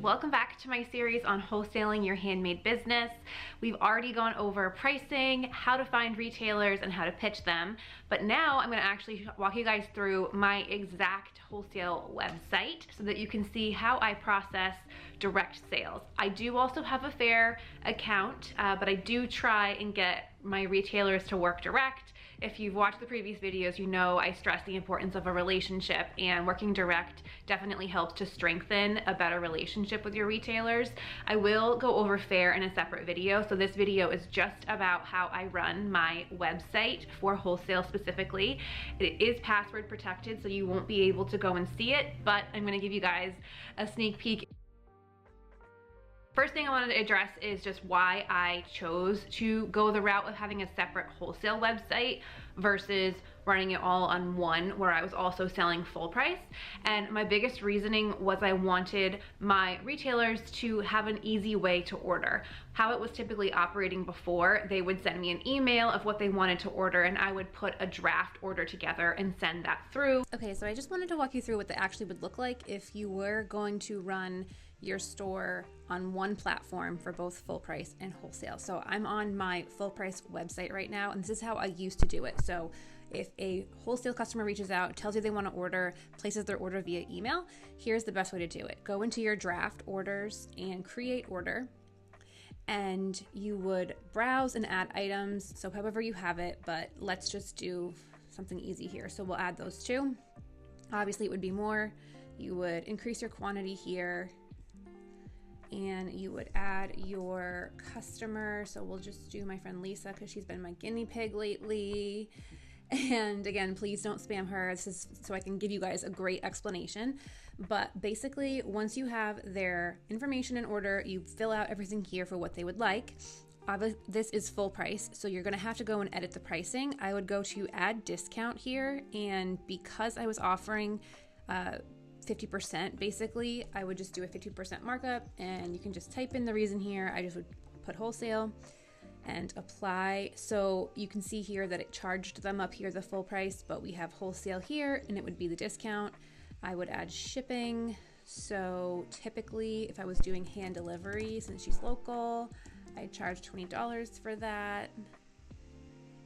welcome back to my series on wholesaling your handmade business. We've already gone over pricing, how to find retailers, and how to pitch them, but now I'm going to actually walk you guys through my exact wholesale website so that you can see how I process direct sales. I do also have a fair account, but I do try and get my retailers to work direct. If you've watched the previous videos, you know I stress the importance of a relationship, and working direct definitely helps to strengthen a better relationship with your retailers. I will go over fair in a separate video, so this video is just about how I run my website for wholesale specifically. It is password protected, so you won't be able to go and see it, but I'm gonna give you guys a sneak peek. First thing I wanted to address is just why I chose to go the route of having a separate wholesale website versus running it all on one where I was also selling full price. And my biggest reasoning was I wanted my retailers to have an easy way to order. How it was typically operating before, they would send me an email of what they wanted to order and I would put a draft order together and send that through. Okay, so I just wanted to walk you through what that actually would look like if you were going to run your store on one platform for both full price and wholesale. So I'm on my full price website right now, and this is how I used to do it. So if a wholesale customer reaches out, tells you they want to order, places their order via email, here's the best way to do it. Go into your draft orders and create order, and you would browse and add items. So however you have it, but let's just do something easy here. So we'll add those two. Obviously it would be more. You would increase your quantity here, and you would add your customer. So we'll just do my friend Lisa because she's been my guinea pig lately. And again, please don't spam her. This is so I can give you guys a great explanation. But basically, once you have their information in order, you fill out everything here for what they would like. This is full price, so you're gonna have to go and edit the pricing. I would go to add discount here, and because I was offering 50% basically, I would just do a 50% markup, and you can just type in the reason here. I just would put wholesale and apply. So you can see here that it charged them up here the full price, but we have wholesale here and it would be the discount. I would add shipping. So typically if I was doing hand delivery, since she's local, I'd charge $20 for that.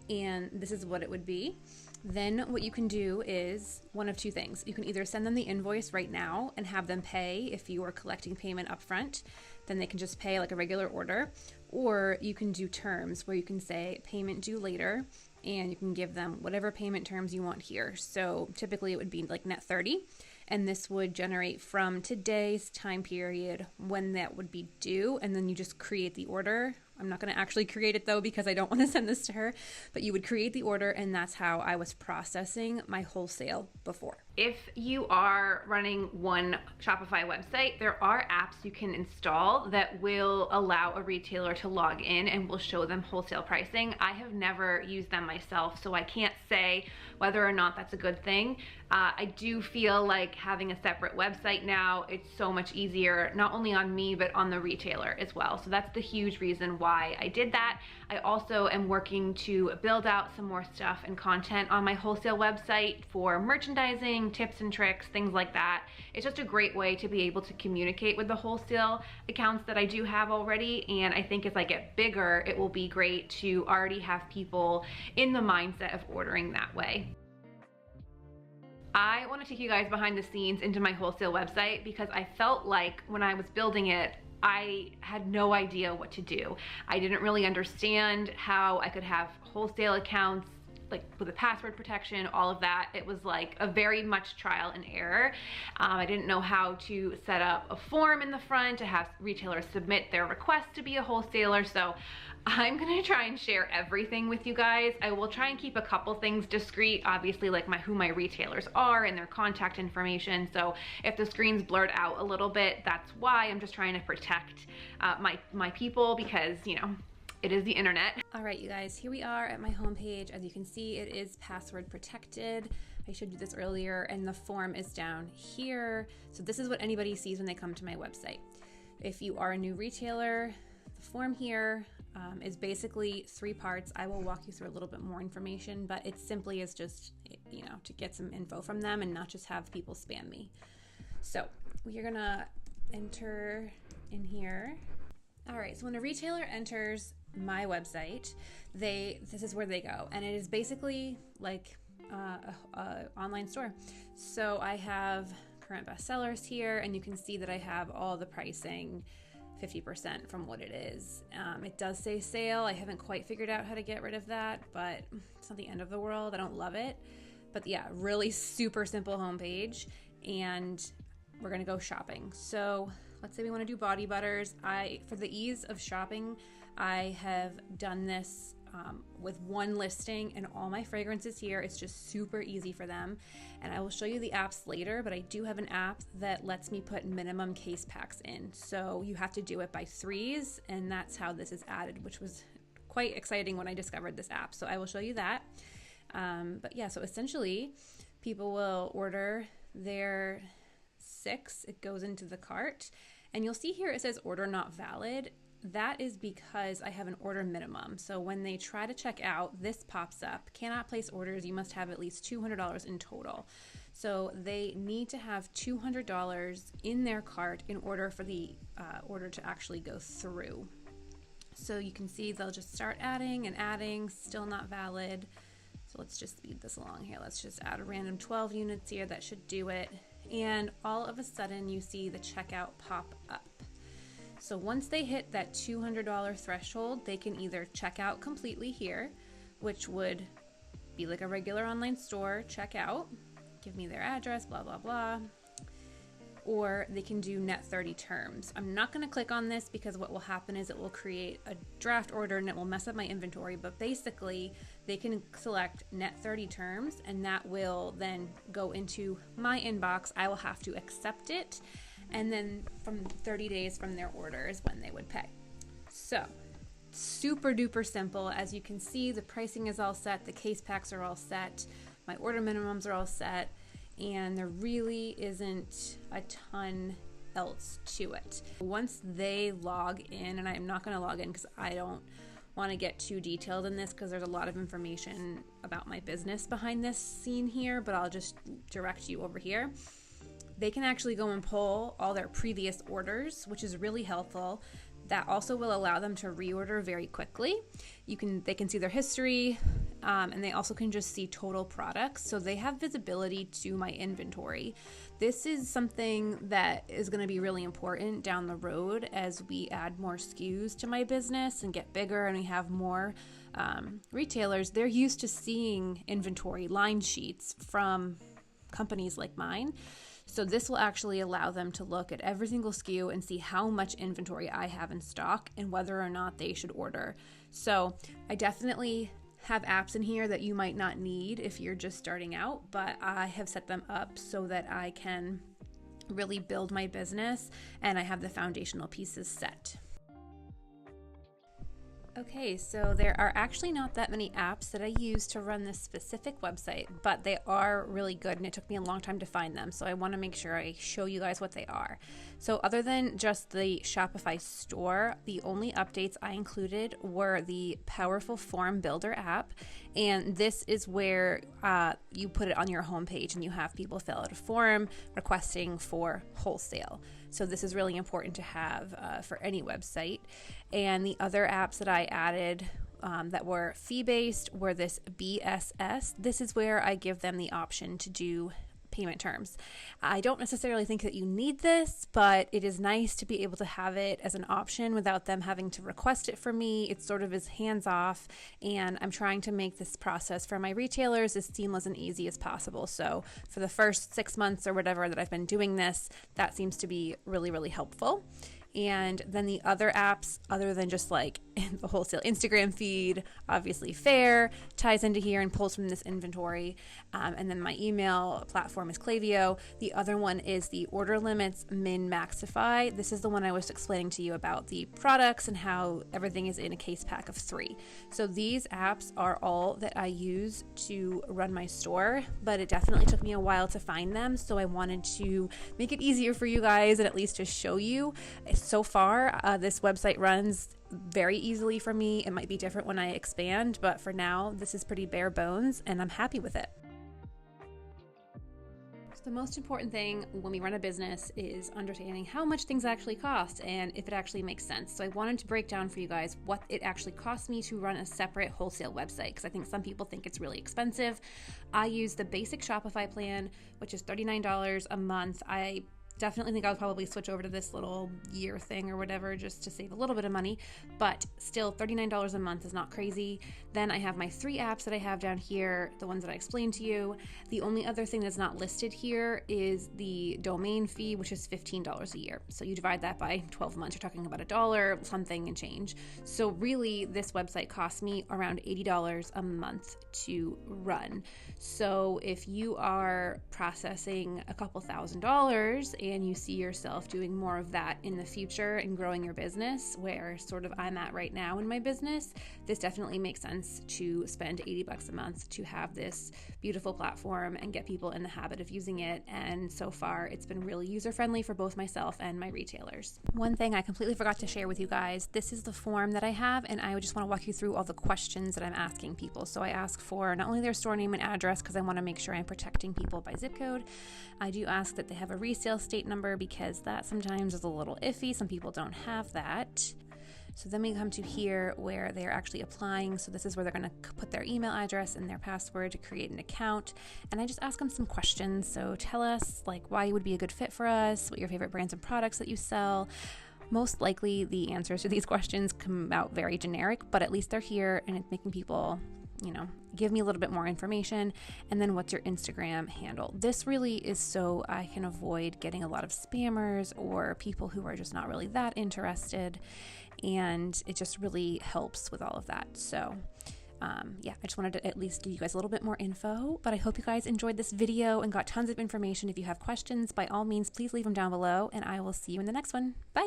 And this is what it would be. Then what you can do is one of two things. You can either send them the invoice right now and have them pay if you are collecting payment up front, then they can just pay like a regular order, or you can do terms where you can say payment due later, and you can give them whatever payment terms you want here. So typically it would be like net 30, and this would generate from today's time period when that would be due, and then you just create the order. I'm not going to actually create it though because I don't want to send this to her, but you would create the order, and that's how I was processing my wholesale before. If you are running one Shopify website, there are apps you can install that will allow a retailer to log in and will show them wholesale pricing. I have never used them myself, so I can't say whether or not that's a good thing. I do feel like having a separate website now, it's so much easier, not only on me, but on the retailer as well. So that's the huge reason why I did that. I also am working to build out some more stuff and content on my wholesale website for merchandising, tips and tricks, things like that. It's just a great way to be able to communicate with the wholesale accounts that I do have already, and I think as I get bigger, it will be great to already have people in the mindset of ordering that way. I want to take you guys behind the scenes into my wholesale website because I felt like when I was building it, I had no idea what to do. I didn't really understand how I could have wholesale accounts like with the password protection, all of that. It was like a very much trial and error. I didn't know how to set up a form in the front to have retailers submit their request to be a wholesaler. So I'm gonna try and share everything with you guys. I will try and keep a couple things discreet, obviously like who my retailers are and their contact information. So if the screen's blurred out a little bit, that's why. I'm just trying to protect my people because, you know, it is the internet. All right, you guys, here we are at my homepage. As you can see, it is password protected. I showed you this earlier, and the form is down here. So this is what anybody sees when they come to my website. If you are a new retailer, the form here is basically 3 parts. I will walk you through a little bit more information, but it simply is just, you know, to get some info from them and not just have people spam me. So we are gonna enter in here. All right, so when a retailer enters my website, this is where they go, and it is basically like a online store. So I have current bestsellers here, and you can see that I have all the pricing 50% from what it is. It does say sale. I haven't quite figured out how to get rid of that, but it's not the end of the world. I don't love it. But yeah, really super simple homepage, and we're gonna go shopping. So let's say we want to do body butters. For the ease of shopping, I have done this with one listing and all my fragrances here. It's just super easy for them. And I will show you the apps later, but I do have an app that lets me put minimum case packs in. So you have to do it by threes, and that's how this is added, which was quite exciting when I discovered this app. So I will show you that. But yeah, so essentially people will order their 6, it goes into the cart, and you'll see here it says order not valid. That is because I have an order minimum. So when they try to check out, this pops up, cannot place orders, you must have at least $200 in total. So they need to have $200 in their cart in order for the order to actually go through. So you can see they'll just start adding and adding, still not valid. So let's just speed this along here. Let's just add a random 12 units here. That should do it. And all of a sudden you see the checkout pop up. So once they hit that $200 threshold, they can either check out completely here, which would be like a regular online store, check out, give me their address, blah, blah, blah. Or they can do net 30 terms. I'm not going to click on this because what will happen is it will create a draft order and it will mess up my inventory. But basically, they can select net 30 terms, and that will then go into my inbox. I will have to accept it, and then from 30 days from their order is when they would pay. So super duper simple. As you can see, the pricing is all set. The case packs are all set. My order minimums are all set. And there really isn't a ton else to it. Once they log in, and I'm not going to log in because I don't want to get too detailed in this because there's a lot of information about my business behind this scene here, but I'll just direct you over here. They can actually go and pull all their previous orders, which is really helpful. That also will allow them to reorder very quickly. They can see their history, and they also can just see total products. So they have visibility to my inventory. This is something that is going to be really important down the road as we add more SKUs to my business and get bigger and we have more retailers. They're used to seeing inventory line sheets from companies like mine. So this will actually allow them to look at every single SKU and see how much inventory I have in stock and whether or not they should order. So I definitely have apps in here that you might not need if you're just starting out, but I have set them up so that I can really build my business and I have the foundational pieces set. Okay, so there are actually not that many apps that I use to run this specific website, but they are really good and it took me a long time to find them. So I want to make sure I show you guys what they are. So other than just the Shopify store, the only updates I included were the Powerful Form Builder app. And this is where you put it on your homepage and you have people fill out a form requesting for wholesale. So this is really important to have for any website. And the other apps that I added that were fee-based were this BSS. This is where I give them the option to do payment terms. I don't necessarily think that you need this, but it is nice to be able to have it as an option without them having to request it from me. It sort of is hands-off, and I'm trying to make this process for my retailers as seamless and easy as possible. So for the first 6 months or whatever that I've been doing this, that seems to be really, really helpful. And then the other apps, other than just like the wholesale Instagram feed, obviously Fair ties into here and pulls from this inventory. And then my email platform is Klaviyo. The other one is the Order Limits Min Maxify. This is the one I was explaining to you about the products and how everything is in a case pack of 3. So these apps are all that I use to run my store, but it definitely took me a while to find them. So I wanted to make it easier for you guys and at least to show you. So far, this website runs very easily for me. It might be different when I expand, but for now, this is pretty bare bones and I'm happy with it. The most important thing when we run a business is understanding how much things actually cost and if it actually makes sense. So I wanted to break down for you guys what it actually costs me to run a separate wholesale website, because I think some people think it's really expensive. I use the basic Shopify plan, which is $39 a month. I definitely think I'll probably switch over to this little year thing or whatever just to save a little bit of money, but still $39 a month is not crazy. Then I have my 3 apps that I have down here, the ones that I explained to you. The only other thing that's not listed here is the domain fee, which is $15 a year. So you divide that by 12 months, you're talking about $1 something and change. So really this website costs me around $80 a month to run. So if you are processing a couple $1,000s and you see yourself doing more of that in the future and growing your business, where sort of I'm at right now in my business, this definitely makes sense to spend $80 a month to have this beautiful platform and get people in the habit of using it. And so far it's been really user-friendly for both myself and my retailers. One thing I completely forgot to share with you guys, this is the form that I have, and I just want to walk you through all the questions that I'm asking people. So I ask for not only their store name and address, because I want to make sure I'm protecting people by zip code. I do ask that they have a resale state number, because that sometimes is a little iffy. Some people don't have that. So then we come to here where they're actually applying. So this is where they're going to put their email address and their password to create an account. And I just ask them some questions. So tell us like why you would be a good fit for us, what your favorite brands and products that you sell. Most likely the answers to these questions come out very generic, but at least they're here and it's making people, give me a little bit more information. And then what's your Instagram handle? This really is so I can avoid getting a lot of spammers or people who are just not really that interested. And it just really helps with all of that. So I just wanted to at least give you guys a little bit more info, but I hope you guys enjoyed this video and got tons of information. If you have questions, by all means, please leave them down below and I will see you in the next one. Bye.